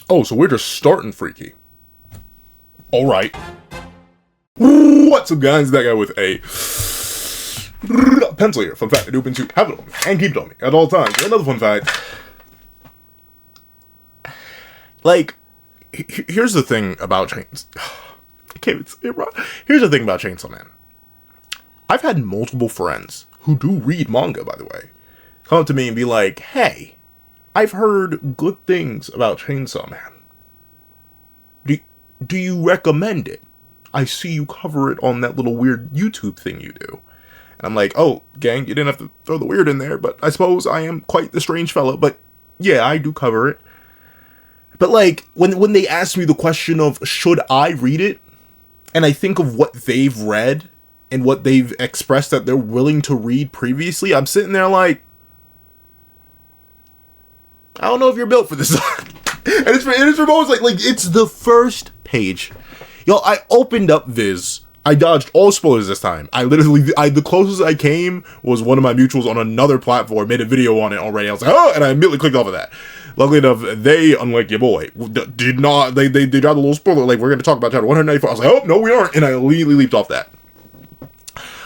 Oh, so we're just starting freaky. Alright. What's up, guys? That guy with a pencil here. Fun fact, I do happen to have it on me and keep it on me at all times. Another fun fact. Like, here's the thing about Chains. I can't even say it, bro. Here's the thing about Chainsaw Man. I've had multiple friends who do read manga, by the way, come up to me and be like, hey, I've heard good things about Chainsaw Man. Do you recommend it? I see you cover it on that little weird YouTube thing you do. And I'm like, oh, gang, you didn't have to throw the weird in there, but I suppose I am quite the strange fellow. But yeah, I do cover it. But like, when they ask me the question of, should I read it? And I think of what they've read and what they've expressed that they're willing to read previously, I'm sitting there like, I don't know if you're built for this. And it's for most, like, it's the first page. Yo, I opened up Viz. I dodged all spoilers this time. The closest I came was one of my mutuals on another platform made a video on it already. I was like, oh, and I immediately clicked off of that. Luckily enough, they, unlike your boy, did not, they dropped a little spoiler, like, we're going to talk about chapter 194. I was like, oh, no, we aren't. And I immediately leaped off that.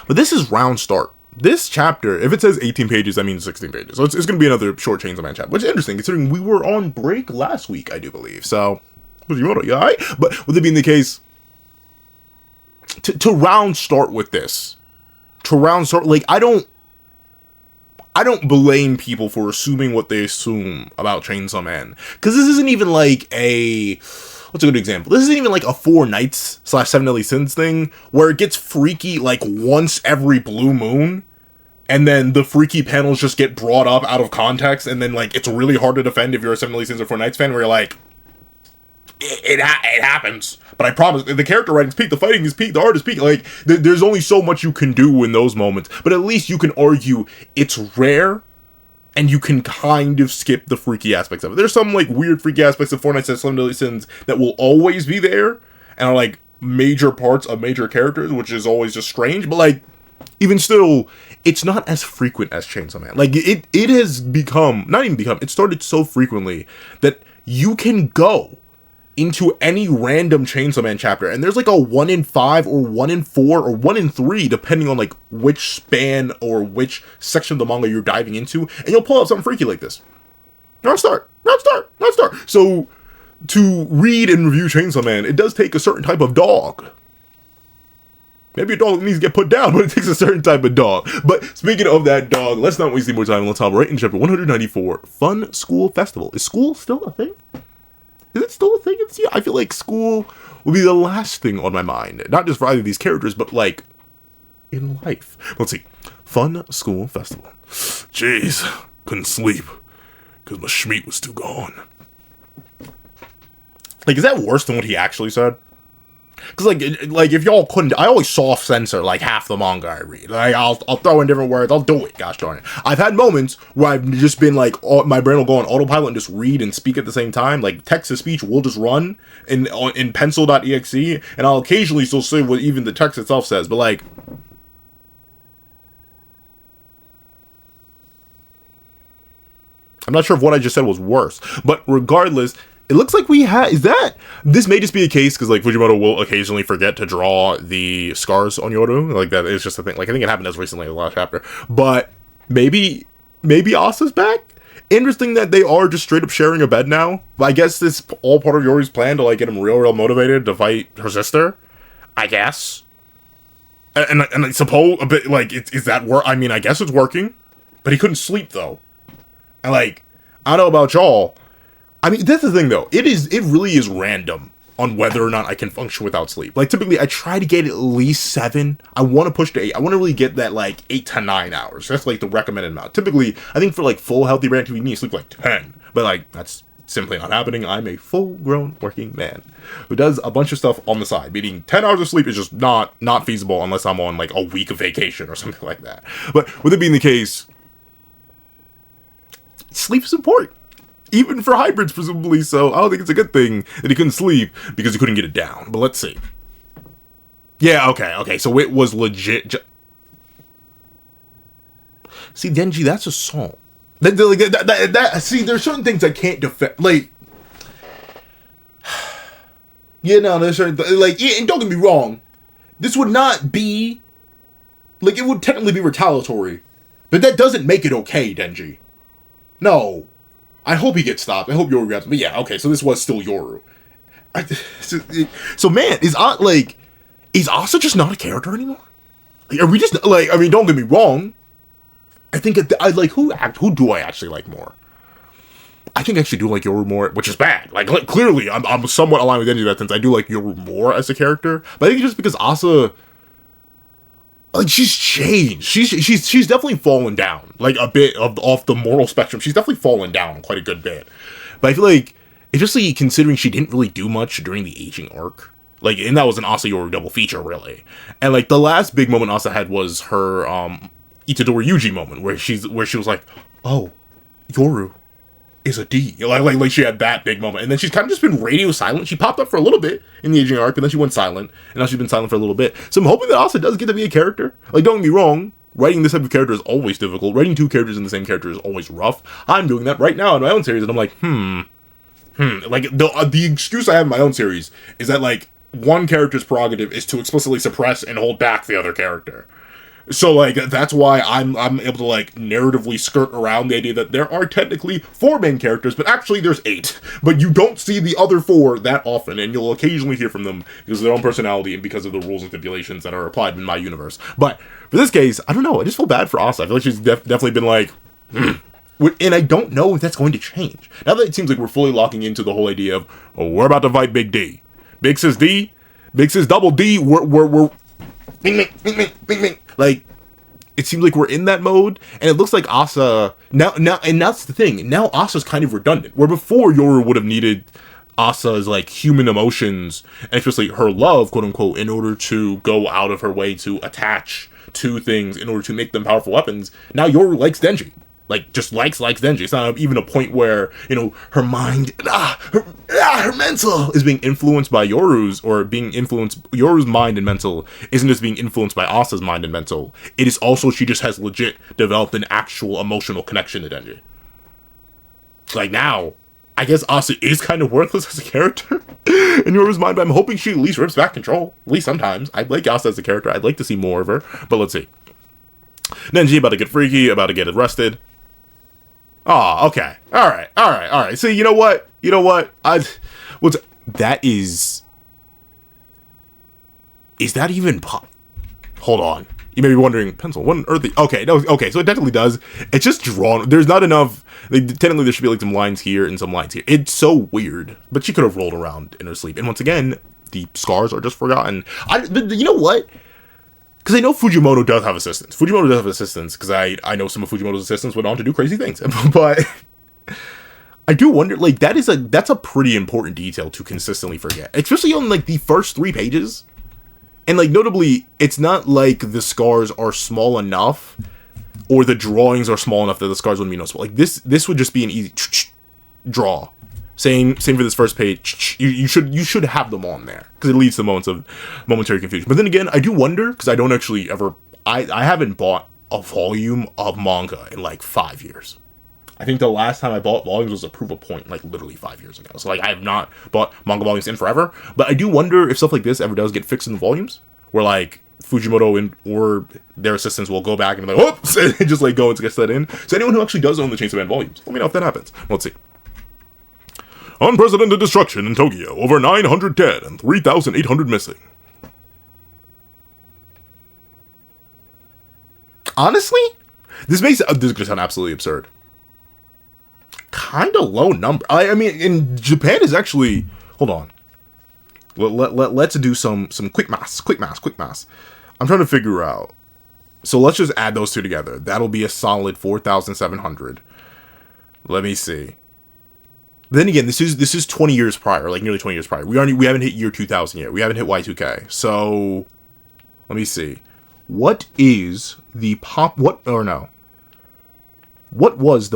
But this is round start. This chapter, if it says 18 pages, that means 16 pages. So it's going to be another short Chainsaw Man chapter, which is interesting, considering we were on break last week, I do believe. So, you all right? But with it being the case, to round start with this, like, I don't blame people for assuming what they assume about Chainsaw Man. Because this isn't even like what's a good example? This isn't even like a Four Nights / Seven Deadly Sins thing, where it gets freaky like once every blue moon, and then the freaky panels just get brought up out of context, and then like it's really hard to defend if you're a Seven Deadly Sins or Four Nights fan, where you're like, it happens. But I promise, the character writing's peak, the fighting is peak, the art is peak. Like, there's only so much you can do in those moments. But at least you can argue it's rare, and you can kind of skip the freaky aspects of it. There's some, like, weird freaky aspects of Four Nights at Seven Deadly Sins that will always be there, and are, like, major parts of major characters, which is always just strange. But, like, even still, it's not as frequent as Chainsaw Man. Like, it has become, not even become, it started so frequently that you can go into any random Chainsaw Man chapter, and there's like a 1 in 5 or 1 in 4 or 1 in 3, depending on like which span or which section of the manga you're diving into, and you'll pull out something freaky like this. Not start. So to read and review Chainsaw Man, it does take a certain type of dog. Maybe a dog needs to get put down, but it takes a certain type of dog. But speaking of that dog, let's not waste any more time. Let's hop right in chapter 194, Fun School Festival. Is school still a thing? Is it still a thing? I feel like school will be the last thing on my mind. Not just for either of these characters, but like in life. Let's see. Fun School Festival. Jeez, couldn't sleep because my schmeat was too gone. Like, is that worse than what he actually said? Because, like, if y'all couldn't, I always soft censor, like, half the manga I read. Like, I'll throw in different words. I'll do it, gosh darn it. I've had moments where I've just been, like, my brain will go on autopilot and just read and speak at the same time. Like, text-to-speech will just run in pencil.exe, and I'll occasionally still say what even the text itself says. But, like, I'm not sure if what I just said was worse. But regardless, it looks like this may just be a case because, like, Fujimoto will occasionally forget to draw the scars on Yoru. Like, that is just a thing. Like, I think it happened as recently in the last chapter. But maybe Asa's back? Interesting that they are just straight up sharing a bed now. But I guess this all part of Yori's plan to, like, get him real motivated to fight her sister. I guess. And I suppose, a bit, like, is that work? I mean, I guess it's working. But he couldn't sleep, though. And, like, I don't know about y'all. I mean, that's the thing, though. It really is random on whether or not I can function without sleep. Like, typically, I try to get at least 7. I want to push to 8. I want to really get that, like, 8 to 9 hours. That's, like, the recommended amount. Typically, I think for, like, full healthy brain activity, you need to sleep, like, 10. But, like, that's simply not happening. I'm a full-grown working man who does a bunch of stuff on the side. Meaning, 10 hours of sleep is just not feasible unless I'm on, like, a week of vacation or something like that. But with it being the case, sleep is important. Even for hybrids, presumably, so I don't think it's a good thing that he couldn't sleep because he couldn't get it down. But let's see. Yeah, okay, so it was legit. See, Denji, that's a song. See, there's certain things I can't defend. Like, Yeah, no, there's certain like, yeah, and don't get me wrong, this would not be like, it would technically be retaliatory, but that doesn't make it okay, Denji. No, I hope he gets stopped. I hope Yoru grabs him. But yeah, okay, so this was still Yoru. So man, is Asa just not a character anymore? Like, are we just like? I mean, don't get me wrong. I think I like who do I actually like more? I think I actually do like Yoru more, which is bad. Like clearly, I'm somewhat aligned with Denji in that sense. I do like Yoru more as a character, but I think just because Asa, like, she's changed. She's definitely fallen down, like a bit off the moral spectrum. She's definitely fallen down quite a good bit. But I feel like, especially considering she didn't really do much during the aging arc, like, and that was an Asa Yoru double feature really. And like the last big moment Asa had was her Itadori Yuji moment, where she was like, oh, Yoru is a D. Like she had that big moment. And then she's kind of just been radio silent. She popped up for a little bit in the aging arc, but then she went silent. And now she's been silent for a little bit. So I'm hoping that Asa does get to be a character. Like, don't get me wrong, writing this type of character is always difficult. Writing two characters in the same character is always rough. I'm doing that right now in my own series, and I'm like, Like, the excuse I have in my own series is that, like, one character's prerogative is to explicitly suppress and hold back the other character. So, like, that's why I'm able to, like, narratively skirt around the idea that there are technically 4 main characters, but actually there's 8. But you don't see the other 4 that often, and you'll occasionally hear from them because of their own personality and because of the rules and stipulations that are applied in my universe. But for this case, I don't know, I just feel bad for Asa. I feel like she's definitely been like, and I don't know if that's going to change. Now that it seems like we're fully locking into the whole idea of, oh, we're about to fight Big D. Big Sis D, Big Sis Double D, we're bing, bing, bing, bing, bing. Like, it seems like we're in that mode, and it looks like Asa now, and that's the thing. Now Asa's kind of redundant. Where before Yoru would have needed Asa's like human emotions, and especially her love, quote unquote, in order to go out of her way to attach to things in order to make them powerful weapons. Now Yoru likes Denji. Like, just likes Denji. It's not even a point where, you know, her mind, her mental is being influenced by Yoru's, or being influenced, Yoru's mind and mental isn't just being influenced by Asa's mind and mental. It is also, she just has legit developed an actual emotional connection to Denji. Like, now, I guess Asa is kind of worthless as a character in Yoru's mind, but I'm hoping she at least rips back control. At least sometimes. I like Asa as a character. I'd like to see more of her, but let's see. Denji about to get freaky, about to get arrested. Oh, okay. All right. So, you know what? That is that even hold on. You may be wondering, pencil, what on earth? Okay, no, okay, so it definitely does. It's just drawn. There's not enough. Like, technically, there should be like some lines here and some lines here. It's so weird. But she could have rolled around in her sleep. And once again, the scars are just forgotten. You know what? Because I know Fujimoto does have assistants. Because I know some of Fujimoto's assistants went on to do crazy things. But I do wonder, like, that's a pretty important detail to consistently forget. Especially on, like, the first 3 pages. And, like, notably, it's not like the scars are small enough, or the drawings are small enough that the scars wouldn't be noticeable. Like, this would just be an easy draw. Same for this first page. You should have them on there, because it leads to moments of momentary confusion. But then again, I do wonder, because I don't actually ever, I haven't bought a volume of manga in like 5 years. I think the last time I bought volumes was a Proof of Point, like literally 5 years ago. So like, I have not bought manga volumes in forever. But I do wonder if stuff like this ever does get fixed in the volumes, where like Fujimoto or their assistants will go back and be like, whoops, and just like go and get that in. So anyone who actually does own the Chainsaw Man volumes, let me know if that happens. Let's see. Unprecedented destruction in Tokyo. Over 900 dead and 3,800 missing. Honestly, this is going to sound absolutely absurd. Kind of low number. I mean, in Japan is actually... Hold on. Let's do some quick math. I'm trying to figure out. So let's just add those two together. That'll be a solid 4,700. Let me see. Then again, this is 20 years prior, like nearly 20 years prior. We haven't hit year 2000 yet. We haven't hit Y2K. So let me see. What was the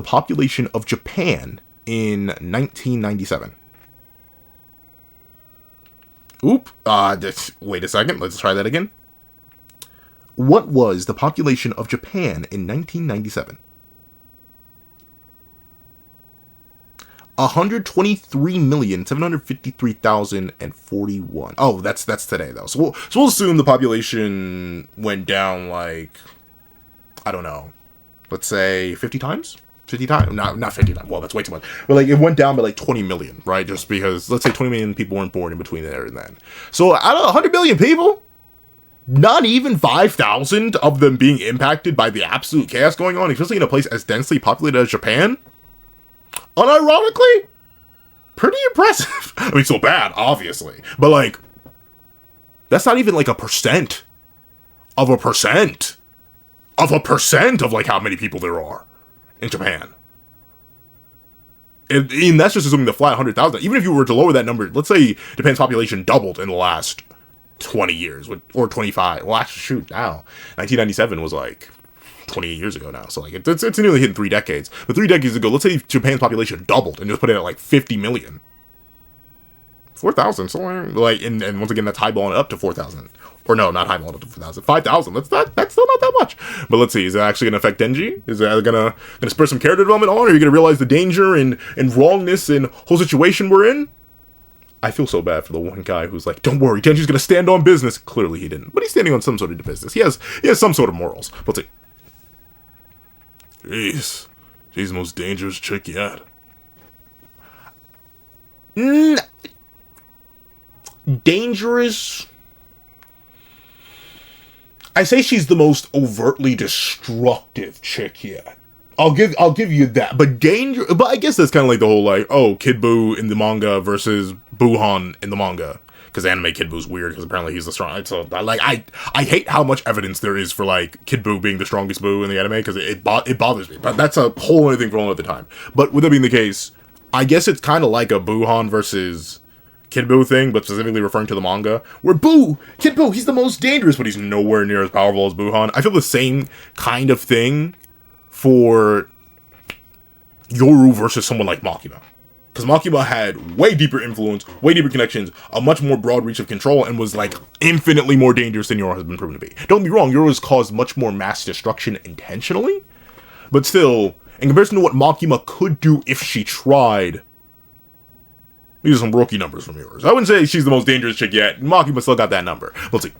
population of Japan in 1997? Wait a second. Let's try that again. What was the population of Japan in 1997? 123,753,041. Oh, that's today though. So we'll assume the population went down like, I don't know, let's say 50 times. 50 times? Not 50 times. Well, that's way too much. But like it went down by like 20 million, right? Just because let's say 20 million people weren't born in between there and then. So out of 100 million people, not even 5,000 of them being impacted by the absolute chaos going on, especially in a place as densely populated as Japan. Unironically, pretty impressive. I mean, so bad, obviously. But, like, that's not even, like, a percent of, like, how many people there are in Japan. And that's just assuming the flat 100,000. Even if you were to lower that number, let's say Japan's population doubled in the last 20 years, or 25. Well, actually, shoot, now. 1997 was, like, 28 years ago now, so like it's nearly hitting 3 decades. But 3 decades ago, let's say Japan's population doubled and just put it at like 50 million, 4,000. So like, and once again, that's highballing it up to 4,000, or no, not highballing up to 4,000, 5,000. That's still not that much. But let's see, is it actually gonna affect denji? Is that gonna spur some character development on? Or are you gonna realize the danger and wrongness and whole situation we're in? I feel so bad for the one guy who's like, don't worry, Denji's gonna stand on business. Clearly he didn't, but he's standing on some sort of business. He has some sort of morals. Let's see. Jeez. She's the most dangerous chick yet. Dangerous? I say she's the most overtly destructive chick yet. I'll give you that. But but I guess that's kind of like the whole like, oh, Kid Buu in the manga versus Buhan in the manga. Because anime Kid Buu's weird, because apparently he's the strongest. So, like, I hate how much evidence there is for, like, Kid Buu being the strongest Buu in the anime, because it bothers me. But that's a whole other thing for a whole other time. But with that being the case, I guess it's kind of like a Buhan versus Kid Buu thing, but specifically referring to the manga, where Kid Buu, he's the most dangerous, but he's nowhere near as powerful as Buhan. I feel the same kind of thing for Yoru versus someone like Makima. Because Makima had way deeper influence, way deeper connections, a much more broad reach of control, and was, like, infinitely more dangerous than Yoru has been proven to be. Don't be wrong, Yoru has caused much more mass destruction intentionally, but still, in comparison to what Makima could do if she tried, these are some rookie numbers from Yoru. I wouldn't say she's the most dangerous chick yet. Makima still got that number. Let's see.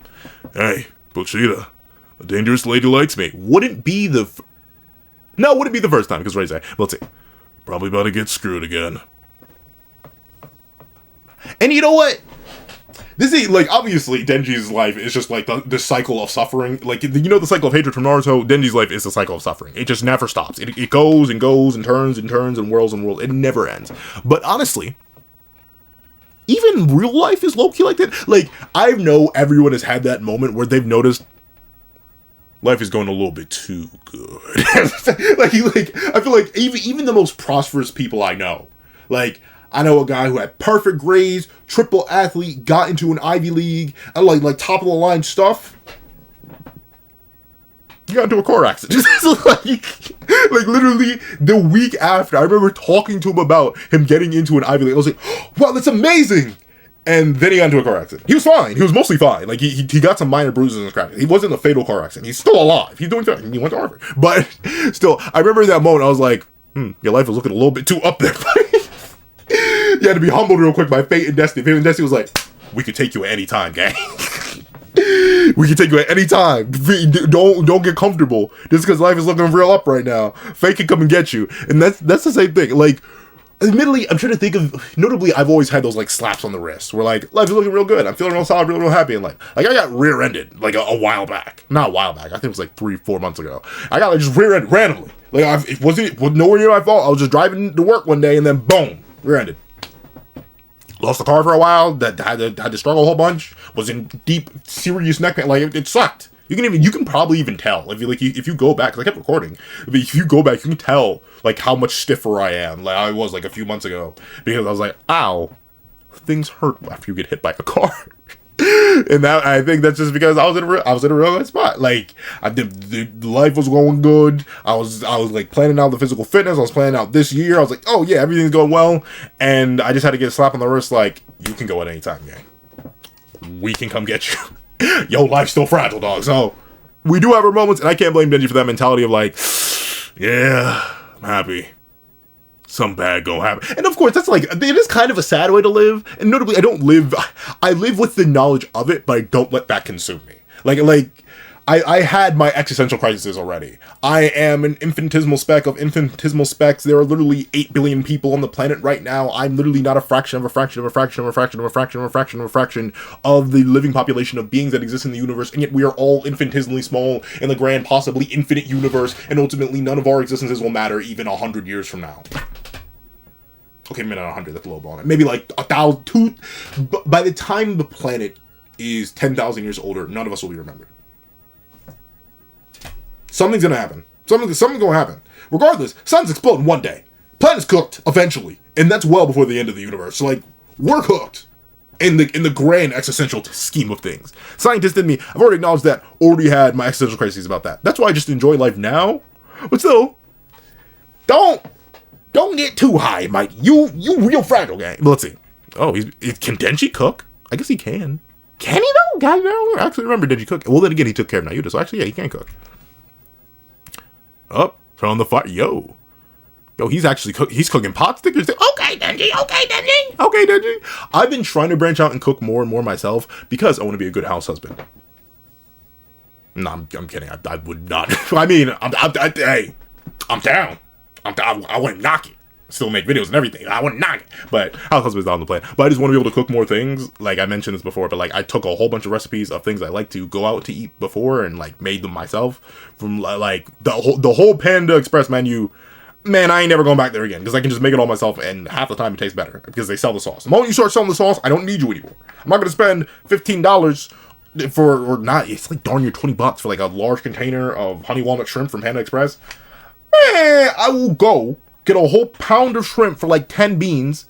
Hey, Bushida, a dangerous lady likes me. Wouldn't be the first time, because Ray say, let's see. Probably about to get screwed again. And you know what? This is, like, obviously, Denji's life is just, like, the cycle of suffering. Like, you know the cycle of hatred from Naruto? Denji's life is the cycle of suffering. It just never stops. It goes and goes and turns and turns and whirls and whirls. It never ends. But honestly, even real life is low-key like that. Like, I know everyone has had that moment where they've noticed life is going a little bit too good. like, I feel like even the most prosperous people I know, like, I know a guy who had perfect grades, triple athlete, got into an Ivy League, and like top of the line stuff. He got into a car accident. like literally the week after, I remember talking to him about him getting into an Ivy League. I was like, wow, that's amazing. And then he got into a car accident. He was fine. He was mostly fine. Like, he got some minor bruises and scratches. He wasn't a fatal car accident. He's still alive. He's doing fine. He went to Harvard. But still, I remember in that moment, I was like, your life was looking a little bit too up there. You had to be humbled real quick by fate and destiny. Fate and destiny was like, we could take you at any time, gang. We can take you at any time. Don't get comfortable. Just because life is looking real up right now. Fate can come and get you. And that's the same thing. Like, admittedly, I'm trying to think of, notably, I've always had those, like, slaps on the wrist, where, like, life is looking real good. I'm feeling real solid, real happy in life. Like, I got rear-ended, like, a while back. Not a while back. I think it was, like, 3-4 months ago. I got, like, just rear-ended randomly. Like, it wasn't nowhere near my fault. I was just driving to work one day, and then, boom, rear-ended. Lost the car for a while, that had to struggle a whole bunch, was in deep, serious neck pain. Like, it sucked. You can probably even tell if you go back, because I kept recording. If you go back, you can tell like how much stiffer I am, like I was like a few months ago, because I was like, ow, things hurt after you get hit by a car. And that, I think that's just because I was in a real good spot. Like, the life was going good. I was like planning out the physical fitness. I was planning out this year. I was like, oh yeah, everything's going well. And I just had to get a slap on the wrist. Like, you can go at any time, gang. We can come get you. Yo, life's still fragile, dog. So we do have our moments, and I can't blame Denji for that mentality of like, yeah, I'm happy. some bad gonna happen. And of course, that's like, it is kind of a sad way to live. And notably, I live with the knowledge of it, but I don't let that consume me. I had my existential crises already. I am an infinitesimal speck of infinitesimal specks. There are literally 8 billion people on the planet right now. I'm literally not a fraction of a fraction of a fraction of a fraction of a fraction of a fraction of a fraction of the living population of beings that exist in the universe, and yet we are all infinitesimally small in the grand, possibly infinite universe, and ultimately none of our existences will matter even 100 years from now. Okay, maybe not 100, that's a little ball. Maybe like 1,000, 2. By the time the planet is 10,000 years older, none of us will be remembered. Something's gonna happen. Something's gonna happen. Regardless, sun's exploding one day. Planet's cooked eventually, and that's well before the end of the universe. So, like, we're cooked in the grand existential scheme of things. Scientists in me, I've already acknowledged that. Already had my existential crises about that. That's why I just enjoy life now. But still, don't get too high, Mike. You real fragile, gang. But let's see. Oh, can Denji cook? I guess he can. Can he though? Guys, I actually remember Denji cook. Well, then again, he took care of Nayuta, so actually, yeah, he can cook. Up, turn on the fire. Yo, he's actually he's cooking pot stickers. Okay, Denji. I've been trying to branch out and cook more and more myself because I want to be a good house husband. No, I'm kidding. I would not. I mean, hey, I'm down. I wouldn't knock it. Still make videos and everything. I wouldn't knock it. But house husband's on the plan. But I just want to be able to cook more things. Like I mentioned this before, but like I took a whole bunch of recipes of things I like to go out to eat before and like made them myself from like the whole Panda Express menu. Man, I ain't never going back there again because I can just make it all myself, and half the time it tastes better because they sell the sauce. The moment you start selling the sauce, I don't need you anymore. I'm not gonna spend $15 or not. It's like darn near $20 for like a large container of honey walnut shrimp from Panda Express. Man, I will go get a whole pound of shrimp for like 10 beans,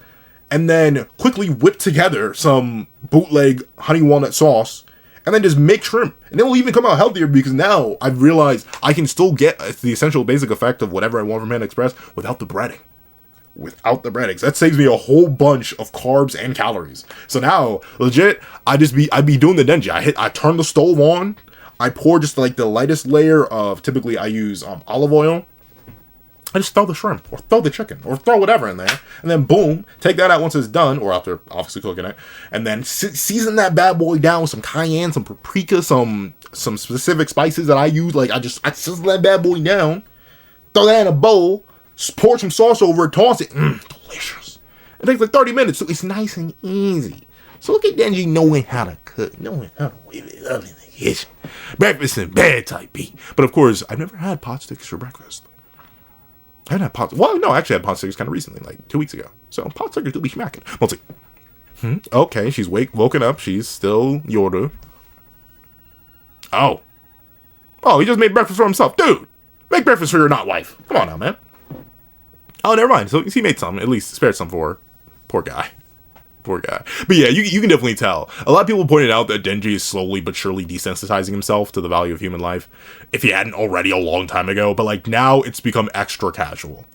and then quickly whip together some bootleg honey walnut sauce, and then just make shrimp. And it will even come out healthier because now I've realized I can still get the essential basic effect of whatever I want from Panda Express without the breading. Without the breadings. That saves me a whole bunch of carbs and calories. So now, legit, I'd be doing the denji. I turn the stove on, I pour just like the lightest layer of, typically I use olive oil. I just throw the shrimp, or throw the chicken, or throw whatever in there, and then boom, take that out once it's done, or after obviously cooking it, and then season that bad boy down with some cayenne, some paprika, some specific spices that I use. Like I sizzle that bad boy down, throw that in a bowl, pour some sauce over it, toss it. Delicious. It takes like 30 minutes, so it's nice and easy. So look at Denji knowing how to cook, knowing how to whip it up in the kitchen. Breakfast in bed type beat. But of course, I've never had pot sticks for breakfast. I haven't had pot. Well, no, I actually had pot stickers kind of recently, like 2 weeks ago. So pot stickers do be smacking. Let's see. Okay, she's woken up. She's still Yoru. Oh, he just made breakfast for himself, dude. Make breakfast for your not wife. Come on now, man. Oh, never mind. So he made some, at least spared some for her. Poor guy. But yeah, you can definitely tell. A lot of people pointed out that Denji is slowly but surely desensitizing himself to the value of human life, if he hadn't already a long time ago. But like now it's become extra casual.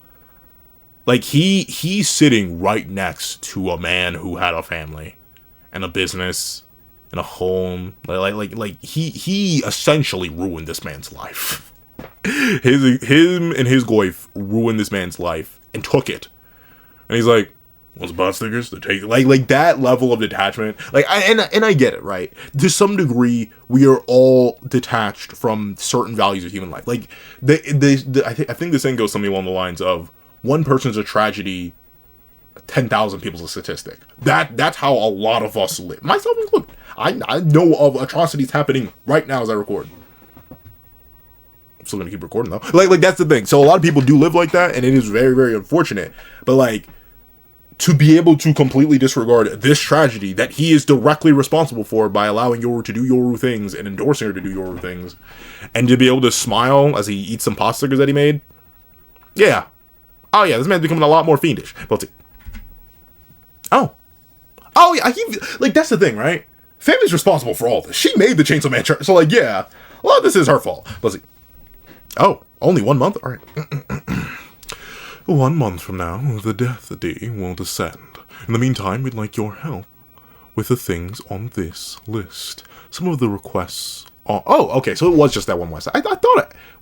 Like he's sitting right next to a man who had a family and a business and a home. Like he essentially ruined this man's life. Him and his wife ruined this man's life and took it. And he's like, what's pot stickers? Take like that level of detachment. Like I get it, right? To some degree, we are all detached from certain values of human life. Like I think the saying goes something along the lines of one person's a tragedy, 10,000 people's a statistic. That's how a lot of us live, myself included. I know of atrocities happening right now as I record. I'm still gonna keep recording though. Like that's the thing. So a lot of people do live like that, and it is very, very unfortunate. But like, to be able to completely disregard this tragedy that he is directly responsible for by allowing Yoru to do Yoru things and endorsing her to do Yoru things, and to be able to smile as he eats some pot stickers that he made. Yeah. Oh yeah, this man's becoming a lot more fiendish. Let's see. Oh yeah, like that's the thing, right? Family's responsible for all this. She made the Chainsaw Man chart, so like yeah, a lot of this is her fault. Let's see. Oh, only 1 month? Alright. 1 month from now, the death D will descend. In the meantime, we'd like your help with the things on this list. Some of the requests Okay, so it was just that one website. I thought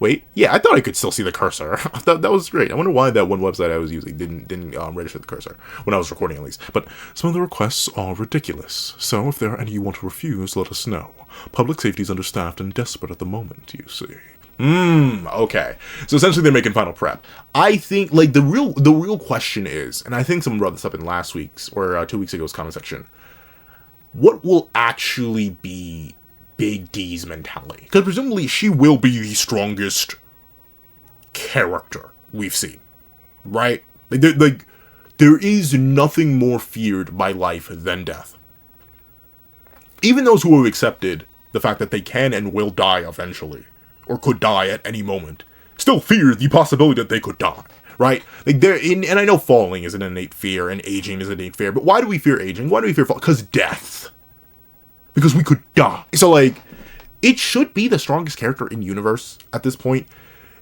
I thought I could still see the cursor. that was great. I wonder why that one website I was using didn't register the cursor when I was recording, at least. But some of the requests are ridiculous, so if there are any you want to refuse, let us know. Public safety is understaffed and desperate at the moment, you see. Okay. So essentially they're making final prep. I think, like, the real question is, and I think someone brought this up in last week's, or 2 weeks ago's comment section, what will actually be Big D's mentality? Because presumably she will be the strongest character we've seen, right? Like, there is nothing more feared by life than death. Even those who have accepted the fact that they can and will die eventually, or could die at any moment, still fear the possibility that they could die, right? Like, and I know falling is an innate fear, and aging is an innate fear, but why do we fear aging? Why do we fear falling? Because death. Because we could die. So, like, it should be the strongest character in universe at this point.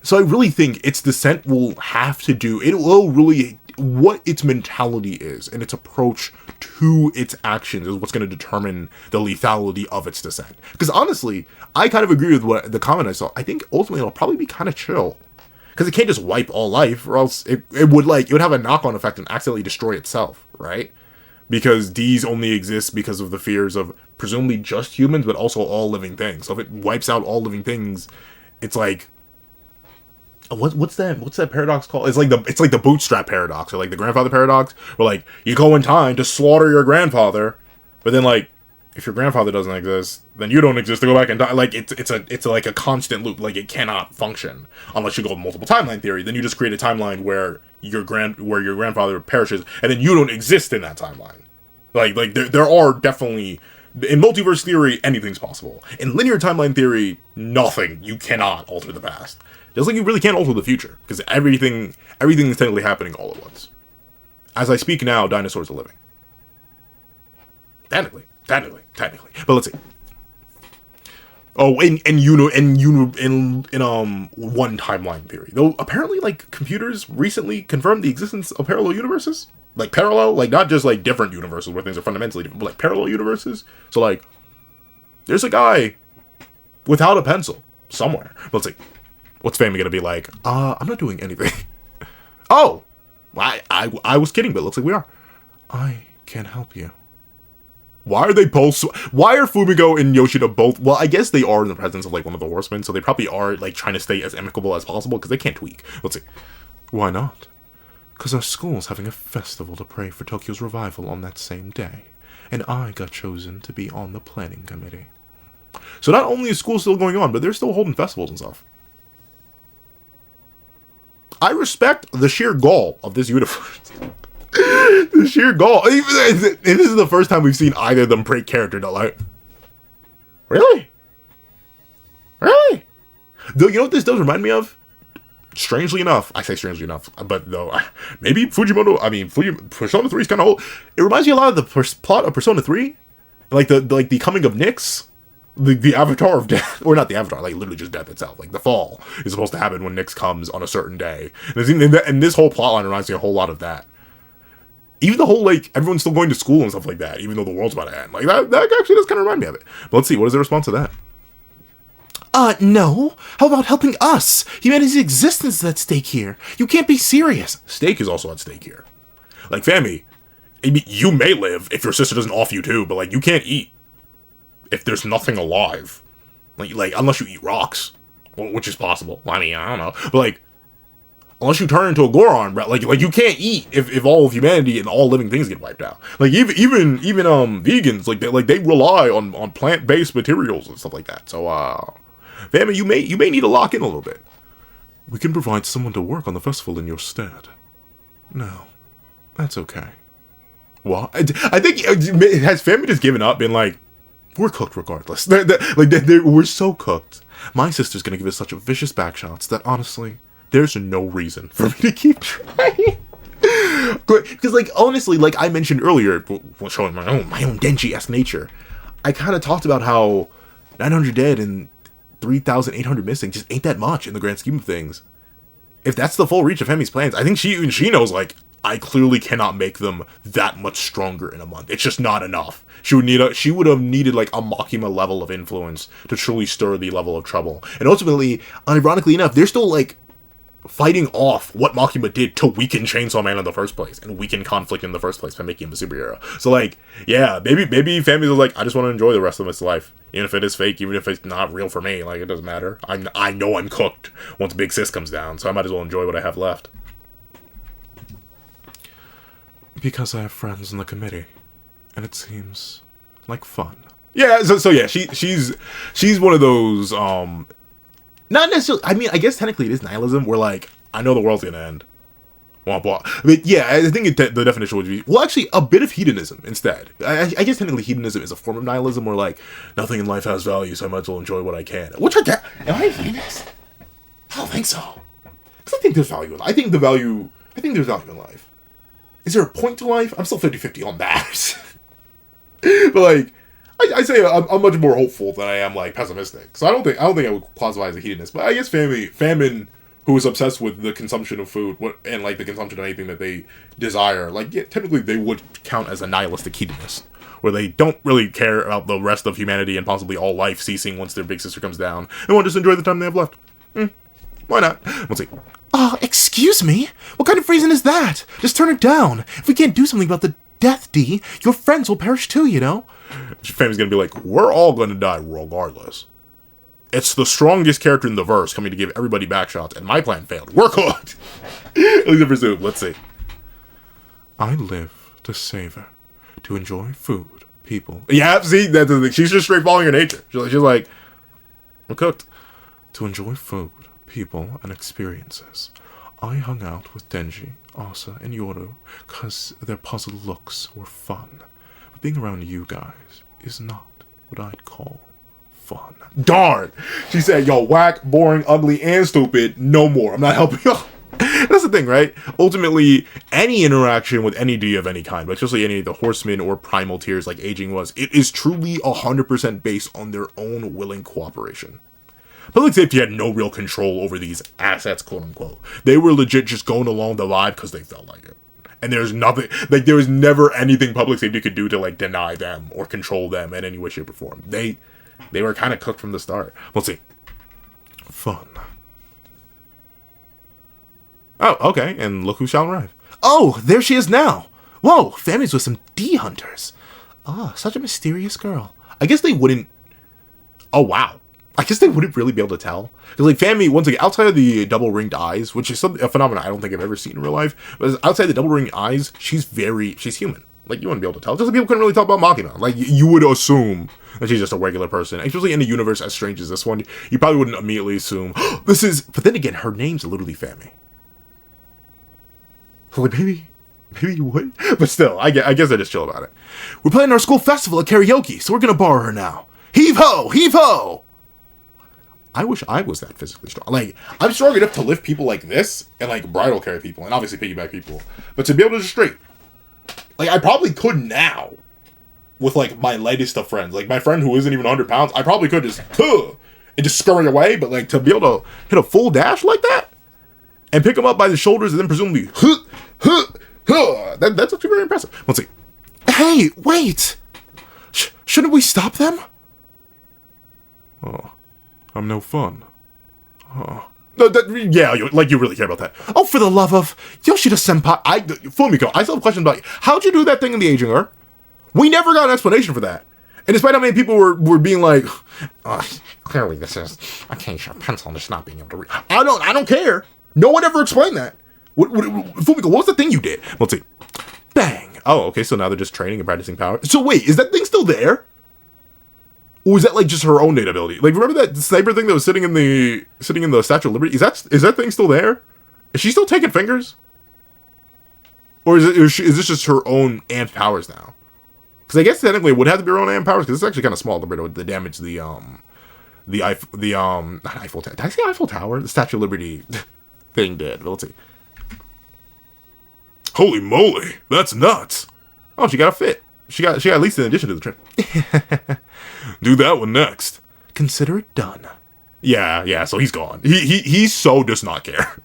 So I really think its descent will have to do, it will really, what its mentality is and its approach to its actions is what's going to determine the lethality of its descent. Because honestly, I kind of agree with what the comment I saw. I think ultimately it'll probably be kind of chill. Because it can't just wipe all life, or else it would have a knock-on effect and accidentally destroy itself, right? Because D's only exist because of the fears of presumably just humans, but also all living things. So if it wipes out all living things, it's like, what's that paradox called? It's like the bootstrap paradox, or like the grandfather paradox, where like you go in time to slaughter your grandfather, but then like if your grandfather doesn't exist, then you don't exist to go back and die. Like it's like a constant loop. Like it cannot function unless you go with multiple timeline theory. Then you just create a timeline where your grandfather perishes, and then you don't exist in that timeline. Like there are definitely, in multiverse theory, anything's possible. In linear timeline theory, nothing. You cannot alter the past. Just like you really can't alter the future, because everything is technically happening all at once. As I speak now, dinosaurs are living. Technically. But let's see. Oh, in one timeline theory, though, apparently, like, computers recently confirmed the existence of parallel universes. Like parallel, like not just like different universes where things are fundamentally different, but like parallel universes. So like, there's a guy without a pencil somewhere. Let's see. What's Family gonna be like? I'm not doing anything. Oh, I was kidding, but it looks like we are. I can't help you. Why are they both? Why are Fumiko and Yoshida both? Well, I guess they are in the presence of like one of the horsemen, so they probably are like trying to stay as amicable as possible because they can't tweak. Let's see. Why not? Because our school's having a festival to pray for Tokyo's revival on that same day, and I got chosen to be on the planning committee. So not only is school still going on, but they're still holding festivals and stuff. I respect the sheer gall of this universe. The sheer gall. And this is the first time we've seen either of them break character. Like, really? Though, you know what this does remind me of? Strangely enough, I say strangely enough, but though, maybe Persona 3 is kind of old. It reminds me a lot of the plot of Persona 3, like the coming of Nyx, the avatar of death, or not the avatar, like literally just death itself. Like the fall is supposed to happen when Nyx comes on a certain day, and this whole plotline reminds me a whole lot of that. Even the whole like everyone's still going to school and stuff like that, even though the world's about to end. Like that actually does kind of remind me of it. But let's see, what is the response to that? No. How about helping us? Humanity's existence is at stake here. You can't be serious. Stake is also at stake here. Like, Fami, you may live if your sister doesn't off you too, but, like, you can't eat if there's nothing alive. Like unless you eat rocks, which is possible. I mean, I don't know. But, like, unless you turn into a Goron, like you can't eat if all of humanity and all living things get wiped out. Like, even vegans, like they rely on plant-based materials and stuff like that. So, Family, you may need to lock in a little bit. We can provide someone to work on the festival in your stead. No, that's okay. What? I think, has Family just given up, been like, we're cooked regardless. We're so cooked. My sister's gonna give us such vicious backshots that, honestly, there's no reason for me to keep trying. Because, like, honestly, like I mentioned earlier, showing my own denji-esque nature, I kind of talked about how 900 dead and 3,800 missing just ain't that much in the grand scheme of things. If that's the full reach of Hemi's plans, I think she knows, like, I clearly cannot make them that much stronger in a month. It's just not enough. She would have needed like a Makima level of influence to truly stir the level of trouble. And ultimately, ironically enough, they're still like fighting off what Makima did to weaken Chainsaw Man in the first place and weaken conflict in the first place by making him a superhero. So like, yeah, maybe families are like, I just want to enjoy the rest of its life, even if it is fake, even if it's not real for me. Like, it doesn't matter. I know I'm cooked once Big Sis comes down, so I might as well enjoy what I have left. Because I have friends in the committee, and it seems like fun. Yeah, so yeah, she's one of those not necessarily. I mean, I guess technically it is nihilism, where like I know the world's gonna end. Womp womp. But yeah, I think the definition would be, well, actually, a bit of hedonism instead. I guess technically hedonism is a form of nihilism, where like nothing in life has value, so I might as well enjoy what I can. Which I get. Am I a hedonist? I don't think so. Because I think there's value in life. I think there's value in life. Is there a point to life? I'm still 50-50 on that. But like, I say I'm much more hopeful than I am like pessimistic. So I don't think I would classify as a hedonist. But I guess famine, who is obsessed with the consumption of food and like the consumption of anything that they desire, like yeah, technically they would count as a nihilistic hedonist, where they don't really care about the rest of humanity and possibly all life ceasing once their big sister comes down, and want to just enjoy the time they have left. Why not? Let's see. Excuse me? What kind of reason is that? Just turn it down. If we can't do something about the death, D, your friends will perish too, you know? Family's gonna be like, we're all gonna die regardless. It's the strongest character in the verse coming to give everybody back shots, and my plan failed. We're cooked! At least I presume. Let's see. I live to savor, to enjoy food, people. Yeah, see, that's the thing. She's just straight following her nature. She's like, we're cooked. To enjoy food, people, and experiences. I hung out with Denji, Asa, and Yoru because their puzzle looks were fun. But being around you guys is not what I'd call fun. Darn! She said, yo, whack, boring, ugly, and stupid. No more. I'm not helping you. That's the thing, right? Ultimately, any interaction with any D of any kind, but especially any of the horsemen or primal tiers like Aging was, it is truly 100% based on their own willing cooperation. Public safety had no real control over these assets, quote unquote. They were legit just going along the vibe because they felt like it. And there's nothing, like, there was never anything public safety could do to, like, deny them or control them in any way, shape, or form. They were kind of cooked from the start. Let's see. Fun. Oh, okay, and look who shall arrive. Oh, there she is now. Whoa, families with some D hunters. Oh, such a mysterious girl. I guess they wouldn't. Oh, wow. I guess they wouldn't really be able to tell. Because, like, Family, once again, outside of the double-ringed eyes, which is a phenomenon I don't think I've ever seen in real life, but outside the double-ringed eyes, she's human. Like, you wouldn't be able to tell. Just like people couldn't really tell about Makima. Like, you would assume that she's just a regular person. Especially in a universe as strange as this one, you probably wouldn't immediately assume, oh, this is... But then again, her name's literally Family. So, like, maybe you would? But still, I guess I just chill about it. We're playing our school festival at karaoke, so we're gonna borrow her now. Heave-ho! Heave-ho! I wish I was that physically strong. Like, I'm strong enough to lift people like this and, like, bridal carry people and obviously piggyback people. But to be able to just straight... Like, I probably could now with, like, my lightest of friends. Like, my friend who isn't even 100 pounds, I probably could just... and just scurry away. But, like, to be able to hit a full dash like that and pick him up by the shoulders and then presumably... that's actually very impressive. Let's see. Hey, wait! Shouldn't we stop them? Oh... I'm no fun. Oh. No, yeah, like you really care about that. Oh, for the love of Yoshida-senpai. Fumiko, I still have questions about you. How'd you do that thing in the Aging Her? We never got an explanation for that. And despite how many people were being like, clearly this is a case of pencil just not being able to read. I don't care. No one ever explained that. Fumiko, what was the thing you did? Let's see. Bang. Oh, okay, so now they're just training and practicing power. So wait, is that thing still there? Or is that like just her own innate ability? Like, remember that sniper thing that was sitting in the Statue of Liberty? Is that thing still there? Is she still taking fingers? Or is this just her own amped powers now? Because I guess technically it would have to be her own amped powers because it's actually kind of small compared to the damage not Eiffel Tower. Did I say Eiffel Tower? The Statue of Liberty thing did. But let's see. Holy moly, that's nuts! Oh, she got a fit. She got at least an addition to the trip. Do that one next. Consider it done. Yeah, so he's gone. He so does not care.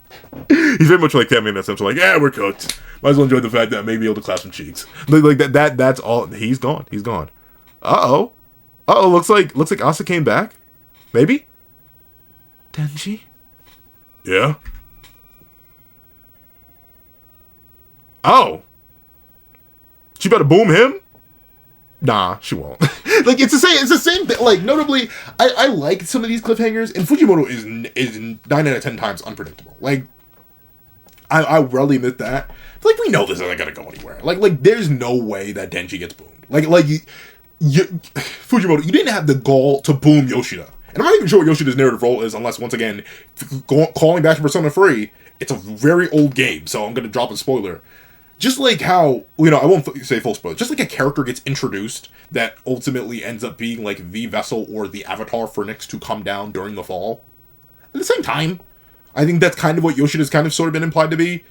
He's very much like Tammy in that sense. Like, yeah, we're cooked. Might as well enjoy the fact that I may be able to clap some cheeks. Like that's all. He's gone. He's gone. Uh-oh. Uh-oh, looks like Asa came back. Maybe? Denji? Yeah? Oh. She better boom him? Nah, she won't. Like, it's the same thing. Like, notably, I like some of these cliffhangers, and Fujimoto is 9 out of 10 times unpredictable. Like, I rarely admit that. But, like, we know this isn't gonna go anywhere. Like, there's no way that Denji gets boomed. Like, Fujimoto, you didn't have the gall to boom Yoshida. And I'm not even sure what Yoshida's narrative role is, unless, once again, calling back to Persona 3, it's a very old game, so I'm gonna drop a spoiler. Just like how, I won't say full spoiler, just like a character gets introduced that ultimately ends up being like the vessel or the avatar for Nyx to come down during the fall. At the same time, I think that's kind of what Yoshida's kind of sort of been implied to be.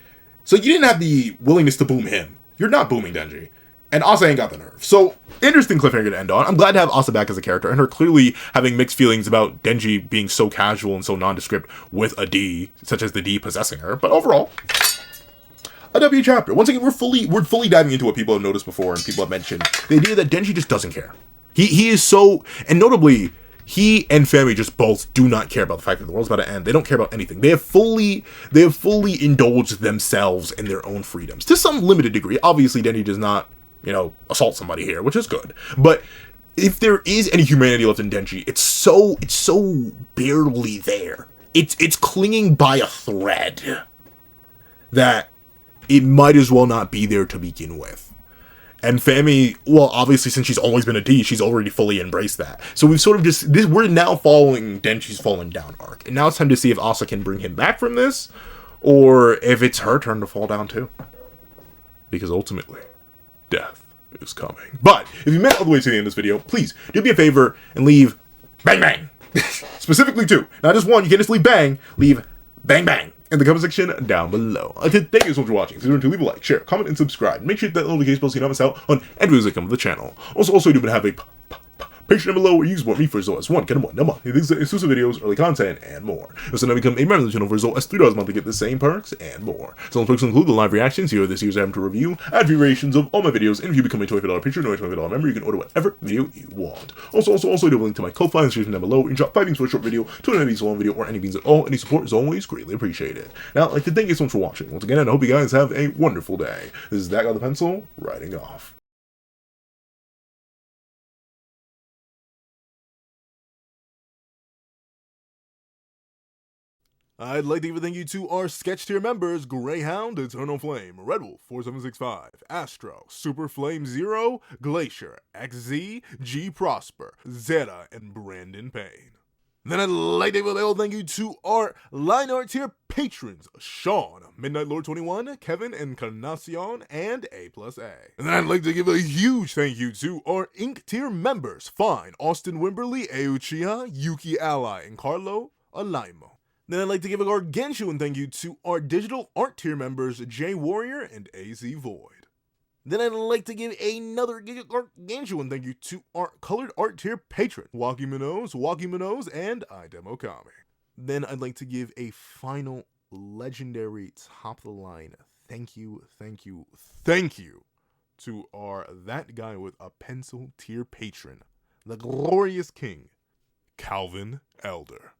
So you didn't have the willingness to boom him. You're not booming Denji. And Asa ain't got the nerve. So, interesting cliffhanger to end on. I'm glad to have Asa back as a character, and her clearly having mixed feelings about Denji being so casual and so nondescript with a D, such as the D possessing her. But overall, a W chapter. Once again, we're fully diving into what people have noticed before and people have mentioned. The idea that Denji just doesn't care. He is so, and notably, he and Fami just both do not care about the fact that the world's about to end. They don't care about anything. They have fully indulged themselves in their own freedoms. To some limited degree. Obviously, Denji does not, assault somebody here, which is good. But if there is any humanity left in Denji, it's so barely there. It's clinging by a thread that it might as well not be there to begin with. And Fami, well, obviously, since she's always been a D, she's already fully embraced that. So we've sort of we're now following Denji's fallen down arc. And now it's time to see if Asa can bring him back from this, or if it's her turn to fall down too. Because ultimately, death is coming. But if you made it all the way to the end of this video, please do me a favor and leave bang bang. Specifically two. Not just one, you can't just leave bang, leave bang bang in the comment section down below. Thank you so much for watching. If you're to leave a like, share, comment, and subscribe. Make sure to hit that notification bell so you don't miss out on any videos that come to the channel. Also, I do have a Patreon down below where you can support me for as low as $1 a month. Exclusive videos, early content, and more. Also, now become a member of the channel for as low as $3 a month to get the same perks and more. Some perks include the live reactions here this year's item to review, ad variations of all my videos, and if you become a $25 Patreon or a $25 member, you can order whatever video you want. Also, I do have a link to my Ko-Fi in the description down below. You can drop 5 beans for a short video, 2 beans for a long video, or any beans at all. Any support is always greatly appreciated. Now, I'd like to thank you so much for watching. Once again, and I hope you guys have a wonderful day. This is That Guy with the Pencil, writing off. I'd like to give a thank you to our sketch tier members: Greyhound, Eternal Flame, Red Wolf 4765, Astro, Super Flame Zero, Glacier, XZ, G Prosper, Zeta, and Brandon Payne. Then I'd like to give a thank you to our line art tier patrons: Sean, Midnight Lord 21, Kevin, Encarnacion, and A+A. And then I'd like to give a huge thank you to our ink tier members: Fine, Austin Wimberly, Euchiha, Yuki Ally, and Carlo Alaimo. Then I'd like to give a gargantuan thank you to our digital art tier members, J Warrior and AZ Void. Then I'd like to give another gargantuan thank you to our colored art tier patron, Waki Minoz, and iDemokami. Then I'd like to give a final legendary top of the line thank you to our That Guy with a Pencil tier patron, the glorious king, Calvin Elder.